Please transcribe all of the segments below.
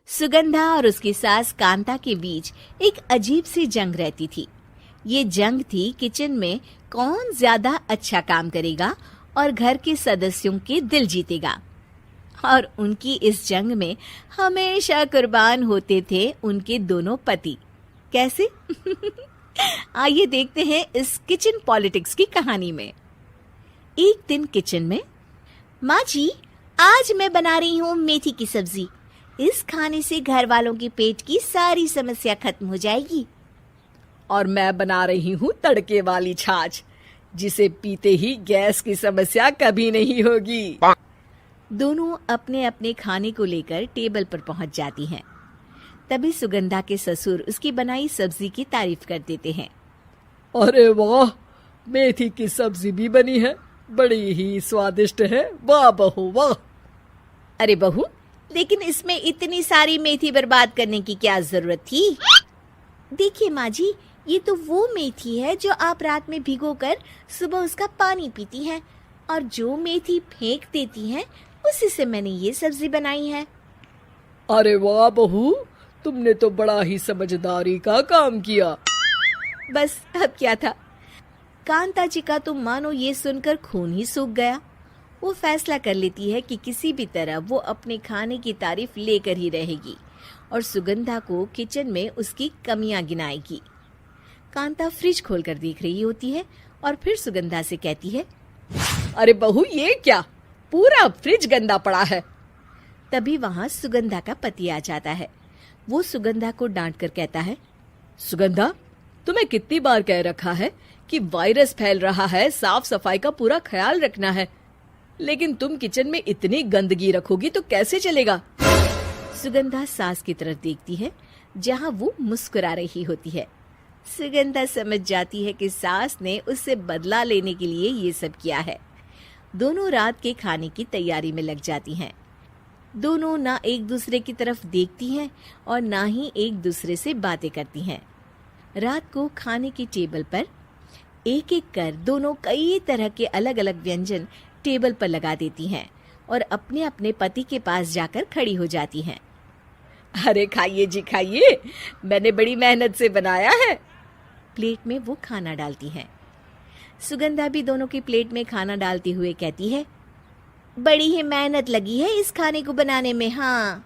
सुगंधा और उसकी सास कांता के बीच एक अजीब सी जंग रहती थी। ये जंग थी किचन में कौन ज्यादा अच्छा काम करेगा और घर के सदस्यों के दिल जीतेगा। और उनकी इस जंग में हमेशा कुर्बान होते थे उनके दोनों पति। कैसे? आइए देखते हैं इस किचन पॉलिटिक्स की कहानी में। एक दिन किचन में, माँ जी, आज मैं बना रही हूँ मेथी की सब्जी। इस खाने से घर वालों के पेट की सारी समस्या खत्म हो जाएगी। और मैं बना रही हूँ तड़के वाली छाछ, जिसे पीते ही गैस की समस्या कभी नहीं होगी। दोनों अपने अपने खाने को लेकर टेबल पर पहुंच जाती हैं। तभी सुगंधा के ससुर उसकी बनाई सब्जी की तारीफ कर देते हैं। अरे वाह, मेथी की सब्जी भी बनी है, बड़ी ही स्वादिष्ट है। वाह बहू वाह। अरे बहू, लेकिन इसमें इतनी सारी मेथी बर्बाद करने की क्या जरूरत थी? देखिए माँ जी, ये तो वो मेथी है जो आप रात में भिगोकर सुबह उसका पानी पीती हैं, और जो मेथी फेंक देती हैं उसी से मैंने ये सब्जी बनाई है। अरे वाह बहू, तुमने तो बड़ा ही समझदारी का काम किया। बस अब क्या था, कांता जी का तो मानो ये सुनकर खून ही सूख गया। वो फैसला कर लेती है कि किसी भी तरह वो अपने खाने की तारीफ लेकर ही रहेगी और सुगंधा को किचन में उसकी कमियां गिनाएगी। कांता फ्रिज खोलकर देख रही होती है और फिर सुगंधा से कहती है, अरे बहू, ये क्या, पूरा फ्रिज गंदा पड़ा है। तभी वहां सुगंधा का पति आ जाता है। वो सुगंधा को डांट कर कहता है, सुगंधा, तुम्हें कितनी बार कह रखा है कि वायरस फैल रहा है, साफ सफाई का पूरा ख्याल रखना है, लेकिन तुम किचन में इतनी गंदगी रखोगी तो कैसे चलेगा। सुगंधा सास की तरफ देखती है जहां वो मुस्कुरा रही होती है। सुगंधा समझ जाती है कि सास ने उससे बदला लेने के लिए ये सब किया है। दोनों रात के खाने की तैयारी में लग जाती हैं। दोनों ना एक दूसरे की तरफ देखती हैं और ना ही एक दूसरे से बातें करती हैं। रात को खाने की टेबल पर एक एक कर दोनों कई तरह के अलग अलग व्यंजन टेबल पर लगा देती हैं और अपने अपने पति के पास जाकर खड़ी हो जाती हैं। अरे खाइए जी खाइए, मैंने बड़ी मेहनत से बनाया है। प्लेट में वो खाना डालती हैं। सुगंधा भी दोनों की प्लेट में खाना डालते हुए कहती है, बड़ी ही मेहनत लगी है इस खाने को बनाने में। हाँ,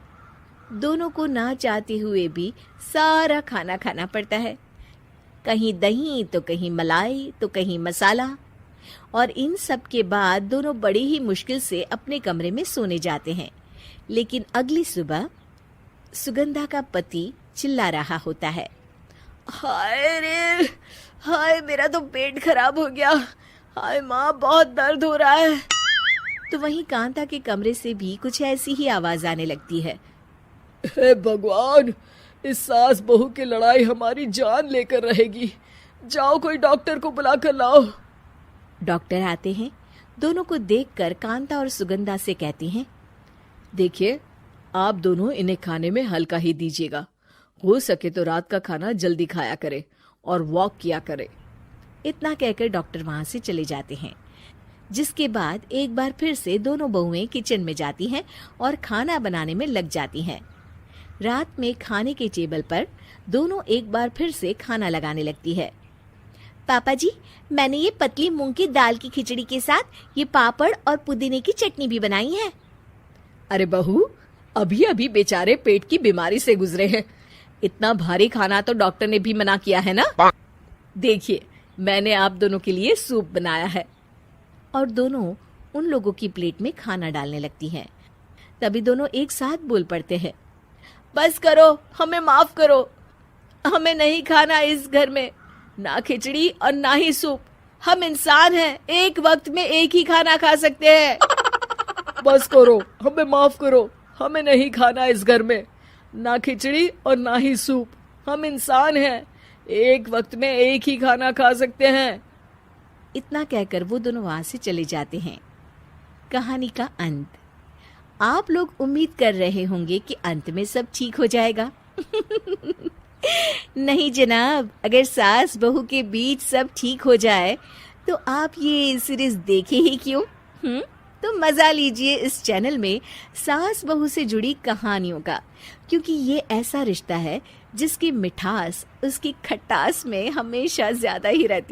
दोनों को ना चाहते हुए भी सारा खाना खाना पड़ता है। कहीं दही तो कहीं मलाई तो कहीं मसाला। और इन सब के बाद दोनों बड़ी ही मुश्किल से अपने कमरे में सोने जाते हैं। लेकिन अगली सुबह सुगंधा का पति चिल्ला रहा होता है, हाय रे, हाय मेरा तो पेट खराब हो गया, हाय माँ बहुत दर्द हो रहा है। तो वहीं कांता के कमरे से भी कुछ ऐसी ही आवाज आने लगती है। हे भगवान, इस सास बहू की लड़ाई हमारी जान लेकर रहेगी। जाओ कोई डॉक्टर को बुला कर लाओ। डॉक्टर आते हैं। दोनों को देखकर कांता और सुगंधा से कहती हैं, देखिए, आप दोनों इन्हें खाने में हल्का ही दीजिएगा। हो सके तो रात का खाना जल्दी खाया करे और वॉक किया करे। इतना कहकर डॉक्टर वहां से चले जाते हैं। जिसके बाद एक बार फिर से दोनों बहुएं किचन में जाती हैं और खाना बनाने में लग जाती हैं। रात में खाने के टेबल पर दोनों एक बार फिर से खाना लगाने लगती है। पापा जी, मैंने ये पतली मूंग की दाल की खिचड़ी के साथ ये पापड़ और पुदीने की चटनी भी बनाई है। अरे बहू, अभी अभी बेचारे पेट की बीमारी से गुजरे हैं, इतना भारी खाना तो डॉक्टर ने भी मना किया है ना। देखिए, मैंने आप दोनों के लिए सूप बनाया है। और दोनों उन लोगों की प्लेट में खाना डालने लगती हैं। तभी दोनों एक साथ बोल पड़ते हैं, बस करो, हमें माफ करो, हमें नहीं खाना इस घर में ना खिचड़ी और ना ही सूप। हम इंसान हैं, एक वक्त में एक ही खाना खा सकते हैं। बस करो, हमें माफ करो, हमें नहीं खाना इस घर में ना खिचड़ी और ना ही सूप। हम इंसान हैं, एक वक्त में एक ही खाना खा सकते हैं। इतना कहकर वो दोनों वहां से चले जाते हैं। कहानी का अंत। आप लोग उम्मीद कर रहे होंगे कि अंत में सब ठीक हो जाएगा। नहीं जनाब, अगर सास बहू के बीच सब ठीक हो जाए तो आप ये सीरीज देखे ही क्यों? तो मजा लीजिए इस चैनल में सास बहू से जुड़ी कहानियों का, क्योंकि ये ऐसा रिश्ता है जिसकी मिठास उसकी खटास में हमेशा ज्यादा ही रहती है।